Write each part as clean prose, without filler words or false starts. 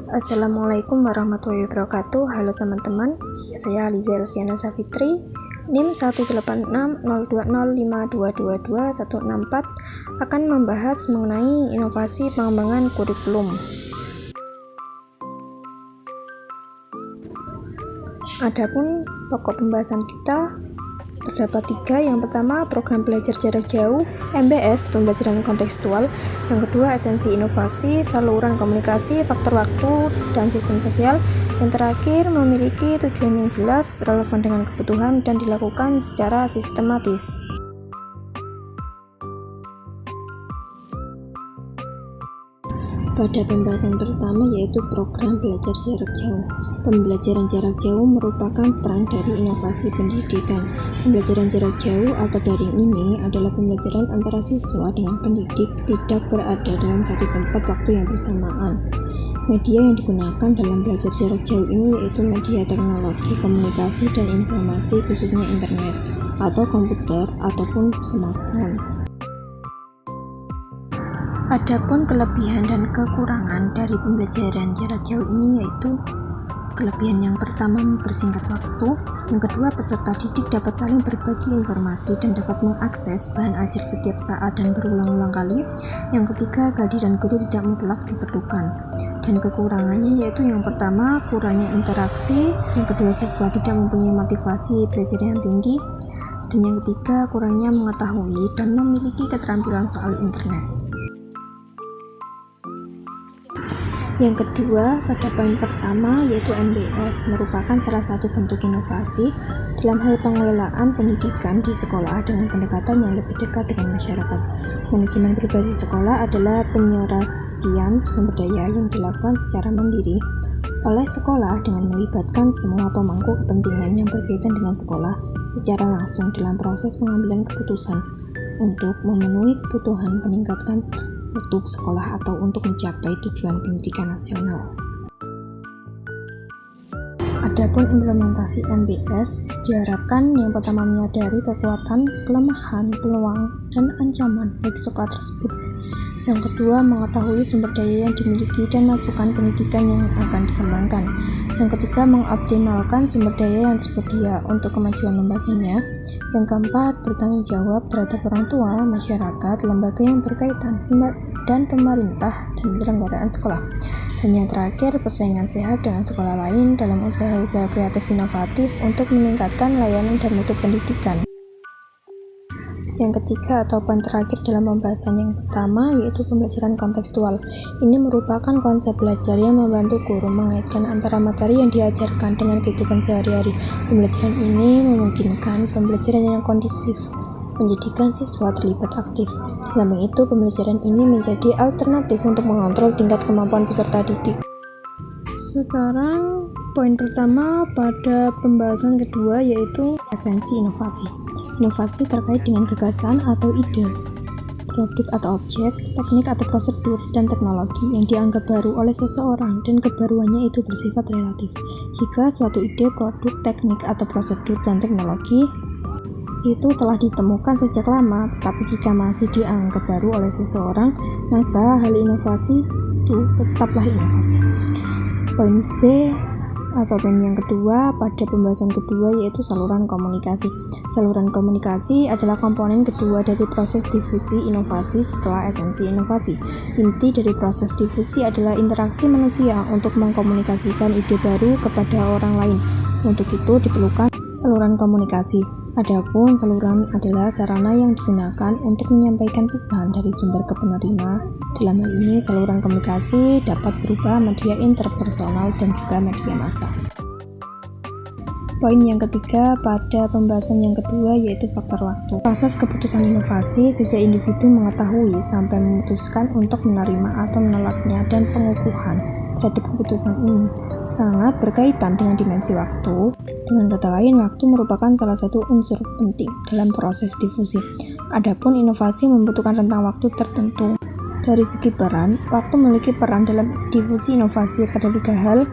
Assalamualaikum warahmatullahi wabarakatuh. Halo teman-teman, saya Aliza Elviana Safitri, NIM 1860205222164 akan membahas mengenai inovasi pengembangan kurikulum. Adapun pokok pembahasan kita terdapat 3. Yang pertama, program belajar jarak jauh (MBS) pembelajaran kontekstual. Yang kedua, esensi inovasi, saluran komunikasi, faktor waktu, dan sistem sosial. Yang terakhir, memiliki tujuan yang jelas, relevan dengan kebutuhan, dan dilakukan secara sistematis. Pada pembahasan pertama yaitu program belajar jarak jauh. Pembelajaran jarak jauh merupakan tren dari inovasi pendidikan. Pembelajaran jarak jauh atau daring ini adalah pembelajaran antara siswa dengan pendidik tidak berada dalam satu tempat waktu yang bersamaan. Media yang digunakan dalam belajar jarak jauh ini yaitu media teknologi komunikasi dan informasi, khususnya internet atau komputer ataupun smartphone. Adapun kelebihan dan kekurangan dari pembelajaran jarak jauh ini yaitu kelebihan yang pertama, mempersingkat waktu. Yang kedua, peserta didik dapat saling berbagi informasi dan dapat mengakses bahan ajar setiap saat dan berulang-ulang kali. Yang ketiga, kehadiran guru tidak mutlak diperlukan. Dan kekurangannya yaitu yang pertama, kurangnya interaksi. Yang kedua, siswa tidak mempunyai motivasi belajar yang tinggi. Dan yang ketiga, kurangnya mengetahui dan memiliki keterampilan soal internet. Yang kedua, pada poin pertama yaitu MBS merupakan salah satu bentuk inovasi dalam hal pengelolaan pendidikan di sekolah dengan pendekatan yang lebih dekat dengan masyarakat. Manajemen berbasis sekolah adalah penyelesaian sumber daya yang dilakukan secara mandiri oleh sekolah dengan melibatkan semua pemangku kepentingan yang berkaitan dengan sekolah secara langsung dalam proses pengambilan keputusan untuk memenuhi kebutuhan peningkatan untuk sekolah atau untuk mencapai tujuan pendidikan nasional. Adapun implementasi MBS diharapkan yang pertama menyadari kekuatan, kelemahan, peluang, dan ancaman bagi sekolah tersebut. Yang kedua, mengetahui sumber daya yang dimiliki dan masukan pendidikan yang akan dikembangkan. Yang ketiga, mengoptimalkan sumber daya yang tersedia untuk kemajuan lembaganya. Yang keempat, bertanggung jawab terhadap orang tua, masyarakat, lembaga yang berkaitan, dan pemerintah dan penyelenggaraan sekolah. Dan yang terakhir, persaingan sehat dengan sekolah lain dalam usaha-usaha kreatif inovatif untuk meningkatkan layanan dan mutu pendidikan. Yang ketiga atau poin terakhir dalam pembahasan yang pertama yaitu pembelajaran kontekstual. Ini merupakan konsep belajar yang membantu guru mengaitkan antara materi yang diajarkan dengan kehidupan sehari-hari. Pembelajaran ini memungkinkan pembelajaran yang kondusif, menjadikan siswa terlibat aktif. Di samping itu, pembelajaran ini menjadi alternatif untuk mengontrol tingkat kemampuan peserta didik. Sekarang poin pertama pada pembahasan kedua yaitu esensi inovasi. Inovasi terkait dengan gagasan atau ide, produk atau objek, teknik atau prosedur, dan teknologi yang dianggap baru oleh seseorang dan kebaruannya itu bersifat relatif. Jika suatu ide, produk, teknik, atau prosedur, dan teknologi itu telah ditemukan sejak lama, tetapi jika masih dianggap baru oleh seseorang, maka hal inovasi itu tetaplah inovasi. Poin B atau poin yang kedua pada pembahasan kedua yaitu saluran komunikasi. Saluran komunikasi adalah komponen kedua dari proses difusi inovasi setelah esensi inovasi. Inti dari proses difusi adalah interaksi manusia untuk mengkomunikasikan ide baru kepada orang lain. Untuk itu diperlukan saluran komunikasi. Adapun saluran adalah sarana yang digunakan untuk menyampaikan pesan dari sumber ke penerima. Dalam hal ini, saluran komunikasi dapat berupa media interpersonal dan juga media massa. Poin yang ketiga pada pembahasan yang kedua yaitu faktor waktu. Proses keputusan inovasi sejak individu mengetahui sampai memutuskan untuk menerima atau menolaknya dan pengukuhan terhadap keputusan ini sangat berkaitan dengan dimensi waktu. Dengan kata lain, waktu merupakan salah satu unsur penting dalam proses difusi. Adapun inovasi membutuhkan rentang waktu tertentu. Dari segi peran, waktu memiliki peran dalam difusi inovasi pada 3 hal.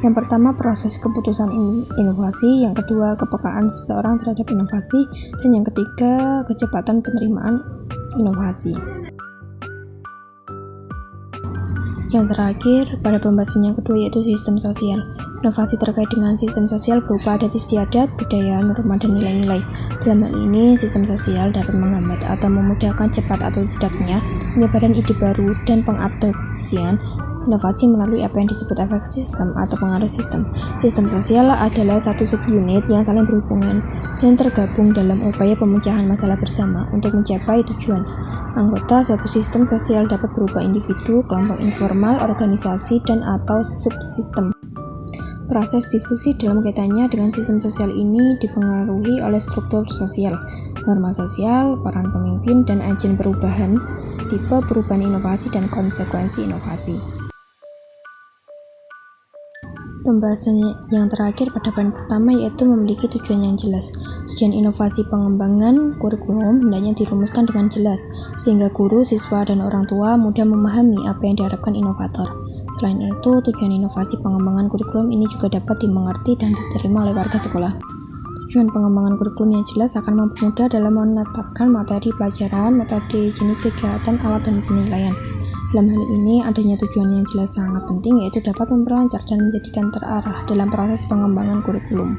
Yang pertama, proses keputusan inovasi. Yang kedua, kepekaan seseorang terhadap inovasi. Dan yang ketiga, kecepatan penerimaan inovasi. Yang terakhir, pada pembahasan yang kedua yaitu sistem sosial. Inovasi terkait dengan sistem sosial berupa adat istiadat, budaya, norma, dan nilai-nilai. Dalam hal ini, sistem sosial dapat menghambat atau memudahkan cepat atau tidaknya penyebaran ide baru dan pengadopsian inovasi melalui apa yang disebut efek sistem atau pengaruh sistem. Sistem sosial adalah satu subunit yang saling berhubungan dan tergabung dalam upaya pemecahan masalah bersama untuk mencapai tujuan. Anggota suatu sistem sosial dapat berupa individu, kelompok informal, organisasi, dan atau subsistem. Proses difusi dalam kaitannya dengan sistem sosial ini dipengaruhi oleh struktur sosial, norma sosial, peran pemimpin, dan agen perubahan, tipe perubahan inovasi, dan konsekuensi inovasi. Pembahasan yang terakhir pada poin pertama yaitu memiliki tujuan yang jelas. Tujuan inovasi pengembangan kurikulum hendaknya dirumuskan dengan jelas, sehingga guru, siswa, dan orang tua mudah memahami apa yang diharapkan inovator. Selain itu, tujuan inovasi pengembangan kurikulum ini juga dapat dimengerti dan diterima oleh warga sekolah. Tujuan pengembangan kurikulum yang jelas akan mempermudah dalam menetapkan materi pelajaran, metode, jenis kegiatan, alat, dan penilaian. Dalam hal ini, adanya tujuan yang jelas sangat penting, yaitu dapat memperlancar dan menjadikan terarah dalam proses pengembangan kurikulum.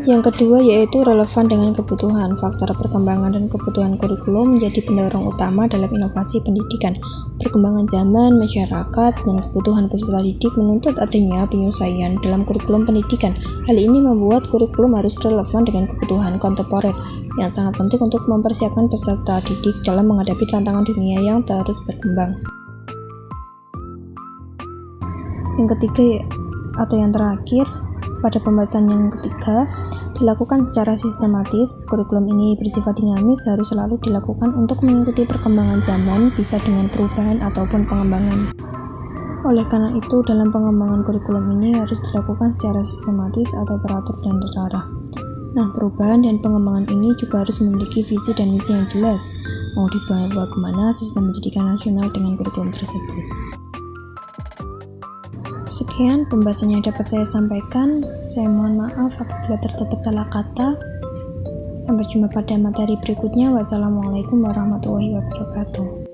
Yang kedua yaitu relevan dengan kebutuhan. Faktor perkembangan dan kebutuhan kurikulum menjadi pendorong utama dalam inovasi pendidikan. Perkembangan zaman, masyarakat, dan kebutuhan peserta didik menuntut adanya penyesuaian dalam kurikulum pendidikan. Hal ini membuat kurikulum harus relevan dengan kebutuhan kontemporer yang sangat penting untuk mempersiapkan peserta didik dalam menghadapi tantangan dunia yang terus berkembang. Yang ketiga atau yang terakhir, pada pembahasan yang ketiga, dilakukan secara sistematis. Kurikulum ini bersifat dinamis, harus selalu dilakukan untuk mengikuti perkembangan zaman, bisa dengan perubahan ataupun pengembangan. Oleh karena itu, dalam pengembangan kurikulum ini harus dilakukan secara sistematis atau teratur dan terarah. Nah, perubahan dan pengembangan ini juga harus memiliki visi dan misi yang jelas, mau dibawa kemana sistem pendidikan nasional dengan kurikulum tersebut. Sekian pembahasan yang dapat saya sampaikan. Saya mohon maaf apabila terdapat salah kata. Sampai jumpa pada materi berikutnya. Wassalamualaikum warahmatullahi wabarakatuh.